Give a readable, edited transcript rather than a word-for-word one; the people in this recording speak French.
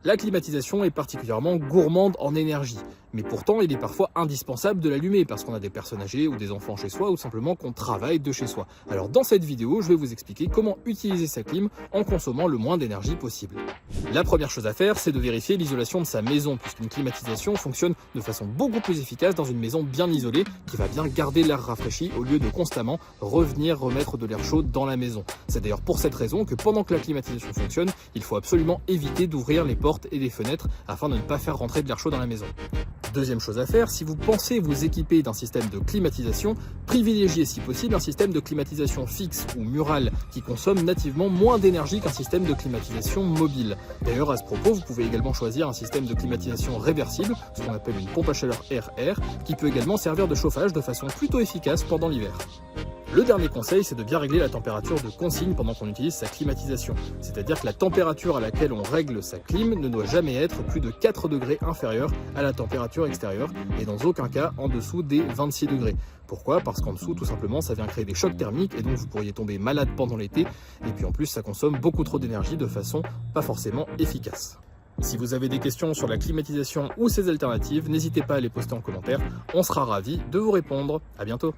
La climatisation est particulièrement gourmande en énergie, mais pourtant il est parfois indispensable de l'allumer parce qu'on a des personnes âgées ou des enfants chez soi ou simplement qu'on travaille de chez soi. Alors dans cette vidéo, je vais vous expliquer comment utiliser sa clim en consommant le moins d'énergie possible. La première chose à faire, c'est de vérifier l'isolation de sa maison, puisqu'une climatisation fonctionne de façon beaucoup plus efficace dans une maison bien isolée qui va bien garder l'air rafraîchi au lieu de constamment remettre de l'air chaud dans la maison. C'est d'ailleurs pour cette raison que pendant que la climatisation fonctionne, il faut absolument éviter d'ouvrir les portes et les fenêtres afin de ne pas faire rentrer de l'air chaud dans la maison. Deuxième chose à faire, si vous pensez vous équiper d'un système de climatisation, privilégiez si possible un système de climatisation fixe ou mural qui consomme nativement moins d'énergie qu'un système de climatisation mobile. D'ailleurs, à ce propos, vous pouvez également choisir un système de climatisation réversible, ce qu'on appelle une pompe à chaleur air-air, qui peut également servir de chauffage de façon plutôt efficace pendant l'hiver. Le dernier conseil, c'est de bien régler la température de consigne pendant qu'on utilise sa climatisation. C'est-à-dire que la température à laquelle on règle sa clim ne doit jamais être plus de 4 degrés inférieure à la température extérieure et dans aucun cas en dessous des 26 degrés. Pourquoi ? Parce qu'en dessous, tout simplement, ça vient créer des chocs thermiques et donc vous pourriez tomber malade pendant l'été. Et puis en plus, ça consomme beaucoup trop d'énergie de façon pas forcément efficace. Si vous avez des questions sur la climatisation ou ses alternatives, n'hésitez pas à les poster en commentaire. On sera ravis de vous répondre. À bientôt.